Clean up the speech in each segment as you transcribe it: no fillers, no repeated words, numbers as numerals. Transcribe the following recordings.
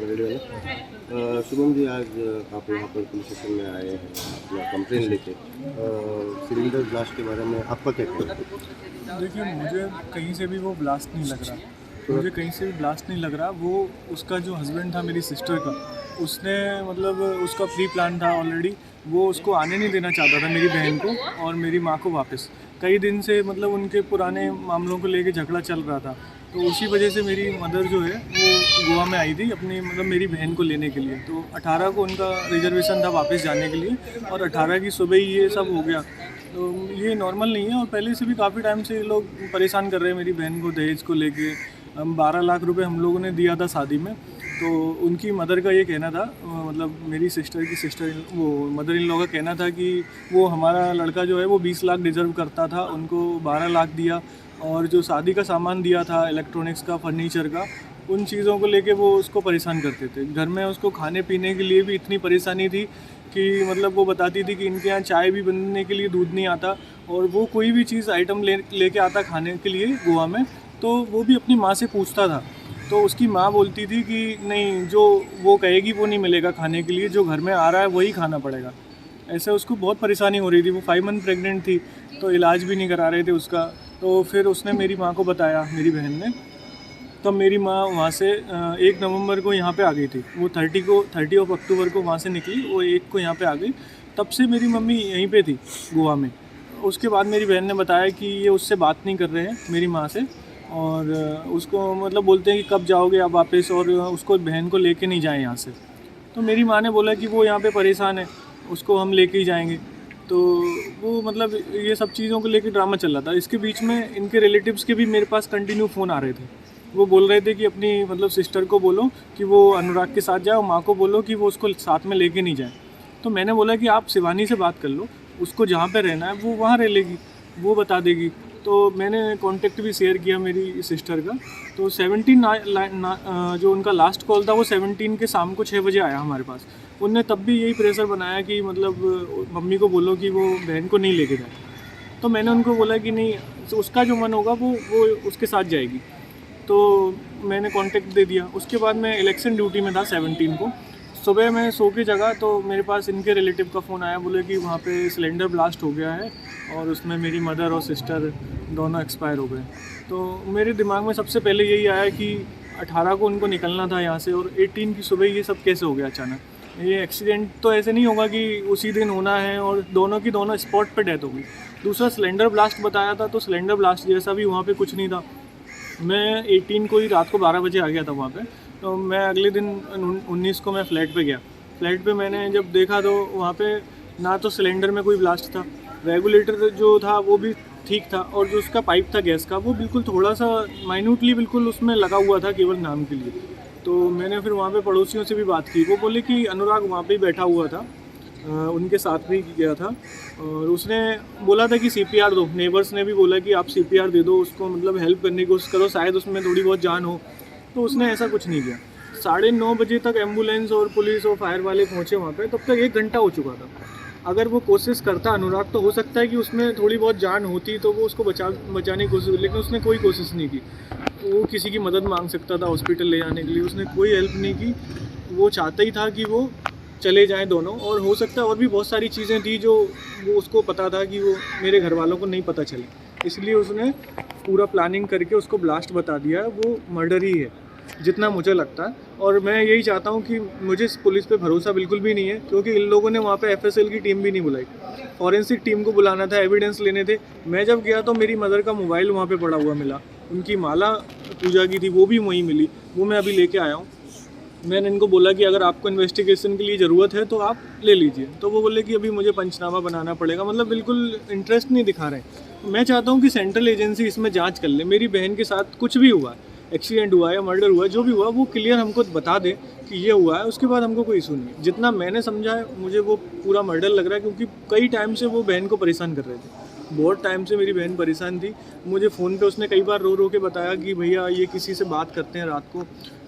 Video है ना। शुभम जी, आज आप यहाँ पर पुलिस स्टेशन में आए हैं अपना कंप्लेन लेके। सिलेंडर ब्लास्ट के बारे में आपका क्या कहना है? देखिए, मुझे कहीं से भी वो ब्लास्ट नहीं लग रहा। मुझे कहीं से भी ब्लास्ट नहीं लग रहा। वो उसका जो हस्बैंड था मेरी सिस्टर का, उसने मतलब उसका प्री प्लान था ऑलरेडी। वो उसको आने नहीं देना चाहता था, मेरी बहन को और मेरी माँ को वापस। कई दिन से मतलब उनके पुराने मामलों को लेके झगड़ा चल रहा था। तो उसी वजह से मेरी मदर जो है वो गोवा में आई थी अपनी मतलब मेरी बहन को लेने के लिए। तो 18 को उनका रिजर्वेशन था वापस जाने के लिए और 18 की सुबह ही ये सब हो गया। तो ये नॉर्मल नहीं है और पहले से भी काफ़ी टाइम से ये लोग परेशान कर रहे हैं मेरी बहन को दहेज को लेके। हम 12 लाख रुपए हम लोगों ने दिया था शादी में। तो उनकी मदर का ये कहना था, मतलब मेरी सिस्टर की सिस्टर वो मदर इन लॉ का कहना था कि वो हमारा लड़का जो है वो 20 लाख डिज़र्व करता था, उनको 12 लाख दिया। और जो शादी का सामान दिया था, इलेक्ट्रॉनिक्स का, फर्नीचर का, उन चीज़ों को लेके वो उसको परेशान करते थे। घर में उसको खाने पीने के लिए भी इतनी परेशानी थी कि मतलब वो बताती थी कि इनके यहाँ चाय भी बनने के लिए दूध नहीं आता। और वो कोई भी चीज़ आइटम लेके आता खाने के लिए गोवा में, तो वो भी अपनी माँ से पूछता था। तो उसकी माँ बोलती थी कि नहीं, जो वो कहेगी वो नहीं मिलेगा खाने के लिए, जो घर में आ रहा है वही खाना पड़ेगा। ऐसे उसको बहुत परेशानी हो रही थी। वो 5 मंथ प्रेग्नेंट थी, तो इलाज भी नहीं करा रहे थे उसका। तो फिर उसने मेरी माँ को बताया, मेरी बहन ने। तब मेरी माँ वहाँ से 1 नवंबर को यहाँ पे आ गई थी। वो 30 ऑफ अक्टूबर को वहाँ से निकली, वो 1 को यहाँ पे आ गई। तब से मेरी मम्मी यहीं पे थी गोवा में। उसके बाद मेरी बहन ने बताया कि ये उससे बात नहीं कर रहे हैं मेरी माँ से, और उसको मतलब बोलते हैं कि कब जाओगे आप वापस, और उसको बहन को लेके नहीं जाएं यहाँ से। तो मेरी माँ ने बोला कि वो यहाँ पे परेशान है, उसको हम लेके ही जाएंगे। तो वो मतलब ये सब चीज़ों को लेके ड्रामा चल रहा था। इसके बीच में इनके रिलेटिव्स के भी मेरे पास कंटिन्यू फ़ोन आ रहे थे। वो बोल रहे थे कि अपनी मतलब सिस्टर को बोलो कि वो अनुराग के साथ जाए, और माँ को बोलो कि वो उसको साथ में लेके नहीं जाए। तो मैंने बोला कि आप शिवानी से बात कर लो, उसको जहाँ पे रहना है वो वहाँ रह लेगी, वो बता देगी। तो मैंने कॉन्टेक्ट भी शेयर किया मेरी सिस्टर का। तो 17 जो उनका लास्ट कॉल था वो 17 के शाम को 6 बजे आया हमारे पास। उनने तब भी यही प्रेशर बनाया कि मतलब मम्मी को बोलो कि वो बहन को नहीं लेके जाए। तो मैंने उनको बोला कि नहीं, उसका जो मन होगा वो उसके साथ जाएगी। तो मैंने कांटेक्ट दे दिया। उसके बाद मैं इलेक्शन ड्यूटी में था 17 को। सुबह मैं सो के जगा तो मेरे पास इनके रिलेटिव का फ़ोन आया। बोले कि वहाँ पे सिलेंडर ब्लास्ट हो गया है और उसमें मेरी मदर और सिस्टर दोनों एक्सपायर हो गए। तो मेरे दिमाग में सबसे पहले यही आया कि 18 को उनको निकलना था यहाँ से, और 18 की सुबह ये सब कैसे हो गया अचानक। ये एक्सीडेंट तो ऐसे नहीं होगा कि उसी दिन होना है, और दोनों की दोनों स्पॉट पे डेथ हो गई। दूसरा सिलेंडर ब्लास्ट बताया था, तो सिलेंडर ब्लास्ट जैसा भी वहाँ पे कुछ नहीं था। मैं 18 को ही रात को 12 बजे आ गया था वहाँ पे। तो मैं अगले दिन 19 को मैं फ़्लैट पे गया। फ़्लैट पे मैंने जब देखा तो वहाँ पे ना तो सिलेंडर में कोई ब्लास्ट था, रेगुलेटर जो था वो भी ठीक था, और जो उसका पाइप था गैस का वो बिल्कुल थोड़ा सा माइन्यूटली बिल्कुल उसमें लगा हुआ था, केवल नाम के लिए। तो मैंने फिर वहाँ पे पड़ोसियों से भी बात की। वो बोले कि अनुराग वहाँ पे ही बैठा हुआ था, उनके साथ भी गया था, और उसने बोला था कि CPR दो। नेबर्स ने भी बोला कि आप CPR दे दो उसको, मतलब हेल्प करने की कोशिश करो, शायद उसमें थोड़ी बहुत जान हो। तो उसने ऐसा कुछ नहीं किया। 9:30 बजे तक एम्बुलेंस और पुलिस और फायर वाले पहुँचे वहाँ पे, तब तक 1 घंटा हो चुका था। अगर वो कोशिश करता अनुराग, तो हो सकता है कि उसमें थोड़ी बहुत जान होती, तो वो उसको बचाने की कोशिश, लेकिन उसने कोई कोशिश नहीं की। वो किसी की मदद मांग सकता था हॉस्पिटल ले जाने के लिए, उसने कोई हेल्प नहीं की। वो चाहता ही था कि वो चले जाएं दोनों, और हो सकता है और भी बहुत सारी चीज़ें थी जो वो उसको पता था कि वो मेरे घर वालों को नहीं पता चले, इसलिए उसने पूरा प्लानिंग करके उसको ब्लास्ट बता दिया। वो मर्डर ही है जितना मुझे लगता है। और मैं यही चाहता हूँ कि मुझे इस पुलिस पे भरोसा बिल्कुल भी नहीं है, क्योंकि इन लोगों ने वहाँ पे FSL की टीम भी नहीं बुलाई। फॉरेंसिक टीम को बुलाना था, एविडेंस लेने थे। मैं जब गया तो मेरी मदर का मोबाइल वहाँ पे पड़ा हुआ मिला, उनकी माला पूजा की थी वो भी वहीं मिली, वो मैं अभी लेके आया हूँ। मैंने इनको बोला कि अगर आपको इन्वेस्टिगेशन के लिए ज़रूरत है तो आप ले लीजिए। तो वो बोले कि अभी मुझे पंचनामा बनाना पड़ेगा, मतलब बिल्कुल इंटरेस्ट नहीं दिखा रहे। मैं चाहता हूँ कि सेंट्रल एजेंसी इसमें जांच कर ले। मेरी बहन के साथ कुछ भी हुआ, एक्सीडेंट हुआ या मर्डर हुआ, जो भी हुआ वो क्लियर हमको बता दे कि ये हुआ है। उसके बाद हमको कोई इशू नहीं है। जितना मैंने समझा है मुझे वो पूरा मर्डर लग रहा है, क्योंकि कई टाइम से वो बहन को परेशान कर रहे थे। बहुत टाइम से मेरी बहन परेशान थी। मुझे फ़ोन पे उसने कई बार रो रो के बताया कि भैया ये किसी से बात करते हैं रात को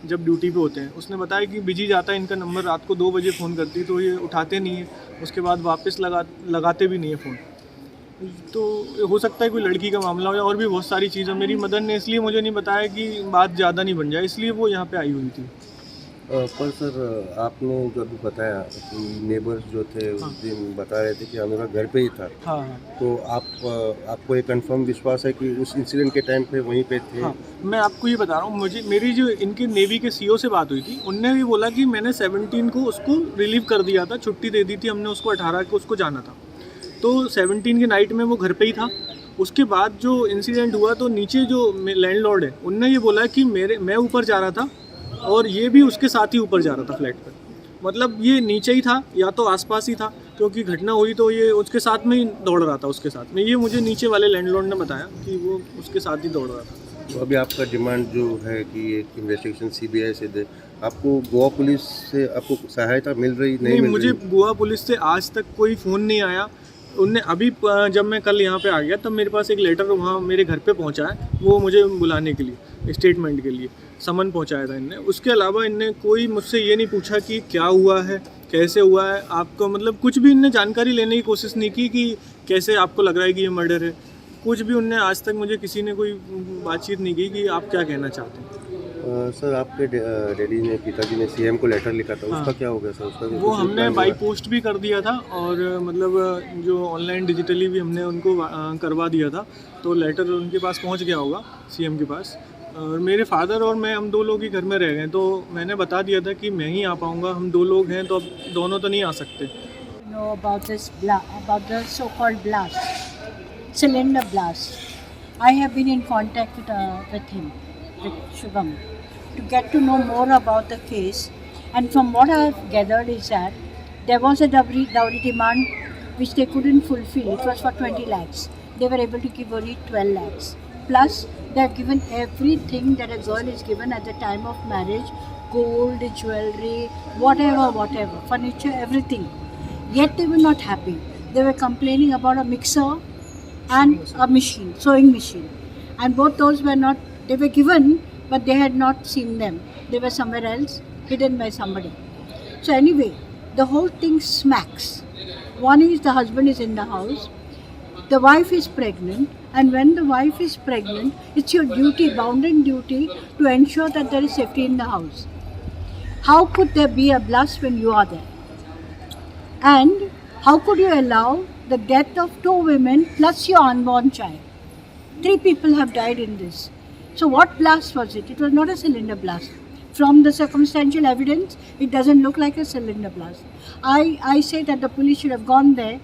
जब ड्यूटी पे होते हैं। उसने बताया कि बिजी जाता है इनका नंबर, रात को 2 बजे फ़ोन करती तो ये उठाते नहीं है, उसके बाद वापस लगाते भी नहीं है फ़ोन। तो हो सकता है कोई लड़की का मामला हो या और भी बहुत सारी चीज़ें। मेरी मदर ने इसलिए मुझे नहीं बताया कि बात ज़्यादा नहीं बन जाए, इसलिए वो यहाँ पे आई हुई थी। पर सर आपने जो अभी बताया कि नेबर्स जो थे उस हाँ। दिन बता रहे थे कि अनुराग घर पे ही था, हाँ हाँ तो आपको ये कंफर्म विश्वास है कि उस इंसिडेंट के टाइम पे वहीं पे थे? हाँ, मैं आपको ये बता रहा हूँ, मुझे मेरी जो इनके नेवी के सीईओ से बात हुई थी, उनने भी बोला कि मैंने 17 को उसको रिलीव कर दिया था, छुट्टी दे दी थी हमने उसको, 18 को उसको जाना था। तो 17 की नाइट में वो घर पे ही था। उसके बाद जो इंसिडेंट हुआ तो नीचे जो लैंडलॉर्ड है उनने ये बोला कि मैं ऊपर जा रहा था और ये भी उसके साथ ही ऊपर जा रहा था फ्लैट पर। मतलब ये नीचे ही था या तो आसपास ही था, क्योंकि घटना हुई तो ये उसके साथ में ही दौड़ रहा था उसके साथ में। ये मुझे नीचे वाले लैंडलॉर्ड ने बताया कि वो उसके साथ ही दौड़ रहा था। तो अभी आपका डिमांड जो है कि एक इन्वेस्टिगेशन सीबीआई से दे, आपको गोवा पुलिस से आपको सहायता मिल रही नहीं मिल मुझे रही? गोवा पुलिस से आज तक कोई फ़ोन नहीं आया। उनने अभी जब मैं कल यहाँ पे आ गया तब मेरे पास एक लेटर वहाँ मेरे घर पे पहुँचा है, वो मुझे बुलाने के लिए, स्टेटमेंट के लिए समन पहुँचाया था इनने। उसके अलावा इनने कोई मुझसे ये नहीं पूछा कि क्या हुआ है, कैसे हुआ है, आपको मतलब कुछ भी इनने जानकारी लेने की कोशिश नहीं की कि कैसे आपको लग रहा है कि ये मर्डर है। कुछ भी उनने आज तक मुझे किसी ने कोई बातचीत नहीं की कि आप क्या कहना चाहते हैं। सर आपके डैडी ने, पिताजी ने सीएम को लेटर लिखा था, उसका हाँ। क्या हो गया सर? उसका वो कुछ हमने reply बाई हुआ? पोस्ट भी कर दिया था और मतलब जो ऑनलाइन डिजिटली भी हमने उनको करवा दिया था, तो लेटर उनके पास पहुंच गया होगा सीएम के पास। और मेरे फादर और मैं, हम 2 लोग ही घर में रह गए, तो मैंने बता दिया था कि मैं ही आ पाऊंगा, हम 2 लोग हैं तो अब दोनों तो नहीं आ सकते। Know about about the so-called blast, cylinder blast. I have been in contact with him, with Shubham, to get to know more about the case. And from what I have gathered is that there was a dowry demand which they couldn't fulfill. It was for 20 lakhs. They were able to give only 12 lakhs. Plus, they have given everything that a girl is given at the time of marriage: gold, jewelry, whatever, furniture, everything. Yet they were not happy. They were complaining about a mixer and a machine, sewing machine. And both those were not, they were given, but they had not seen them. They were somewhere else, hidden by somebody. So anyway, the whole thing smacks. One is the husband is in the house, the wife is pregnant, and when the wife is pregnant, it's your duty, bounden duty, to ensure that there is safety in the house. How could there be a blast when you are there? And how could you allow the death of 2 women plus your unborn child? 3 people have died in this. So what blast was it? It was not a cylinder blast. From the circumstantial evidence, it doesn't look like a cylinder blast. I say that the police should have gone there,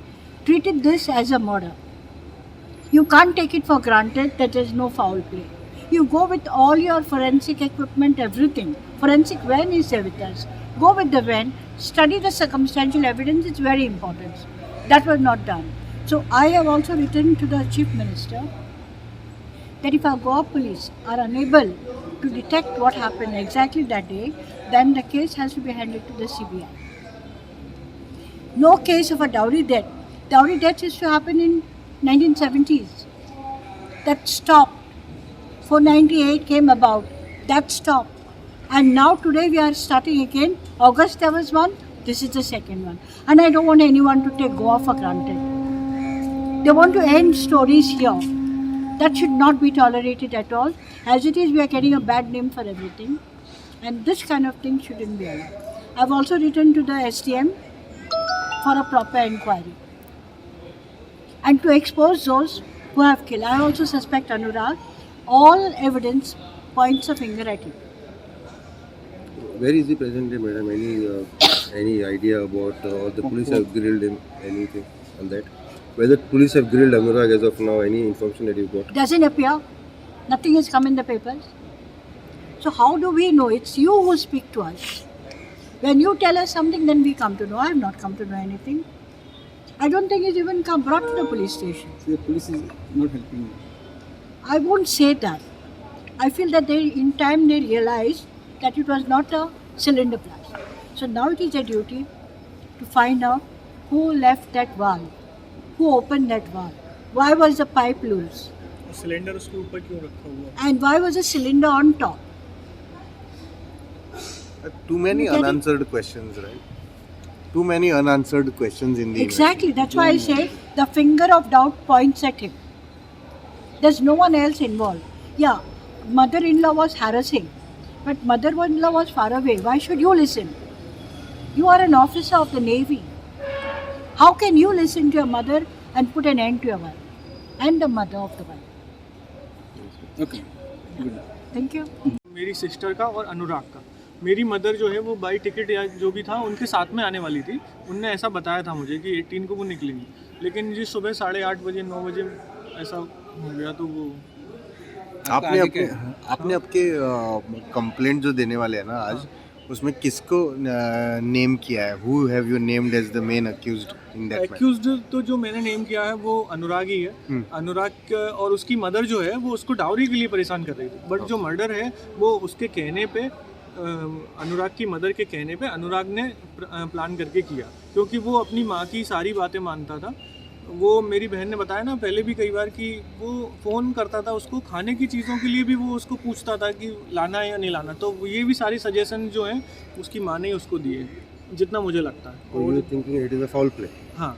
treated this as a murder. You can't take it for granted that there's no foul play. You go with all your forensic equipment, everything. Forensic van is there with us. Go with the van, study the circumstantial evidence, it's very important. That was not done. So I have also written to the Chief Minister that if our Goa police are unable to detect what happened exactly that day, then the case has to be handed to the CBI. No case of a dowry death. Dowry death used to happen in 1970s. That stopped. 498 came about. That stopped. And now today we are starting again. August there was one. This is the second one. And I don't want anyone to take Goa for granted. They want to end stories here. That should not be tolerated at all. As it is, we are getting a bad name for everything. And this kind of thing shouldn't be allowed. I've also written to the SDM for a proper inquiry. And to expose those who have killed. I also suspect Anurag. All evidence points a finger at him. Where is he presently, madam? Any idea about, or the police have grilled him, anything on that? Whether police have grilled Anurag as of now, any information that you've got? Doesn't appear. Nothing has come in the papers. So how do we know? It's you who speak to us. When you tell us something, then we come to know. I have not come to know anything. I don't think it's even brought to the police station. So the police is not helping you. I won't say that. I feel that in time they realized that it was not a cylinder blast. So now it is a duty to find out who left that valve, who opened that valve, why was the pipe loose, cylinder उसके ऊपर क्यों रखा हुआ? and why was the cylinder on top. Too many You get it? unanswered questions, right? Too many unanswered questions in the Exactly, that's why I say the finger of doubt points at him. There's no one else involved. Yeah, mother-in-law was harassing, But mother-in-law was far away. Why should you listen? You are an officer of the Navy. How can you listen to your mother and put an end to your wife and the mother of the wife? Okay. Good. Thank you. मेरी sister का और अनुराग का। मेरी mother जो है वो by ticket या जो भी था उनके साथ में आने वाली थी। उनने ऐसा बताया था मुझे कि 18 को वो निकलेंगी, लेकिन जी सुबह 8:30 बजे 9 बजे ऐसा हो गया। तो वो आपने आपके कंप्लेंट जो देने वाले हैं ना आज, उसमें किसको नेम किया है? Who have you named as the main accused in that matter? Accused तो जो मैंने नेम किया है वो अनुराग ही है। अनुराग और उसकी मदर जो है वो उसको डाउरी के लिए परेशान कर रही थी, बट जो मर्डर है वो उसके कहने पे, अनुराग की मदर के कहने पे अनुराग ने प्लान करके किया, क्योंकि वो अपनी माँ की सारी बातें मानता था। वो मेरी बहन ने बताया ना पहले भी कई बार कि वो फ़ोन करता था उसको, खाने की चीज़ों के लिए भी वो उसको पूछता था कि लाना है या नहीं लाना। तो ये भी सारी सजेशन जो हैं उसकी माँ ने ही उसको दिए, जितना मुझे लगता है। Or you thinking it is a foul play? हाँ,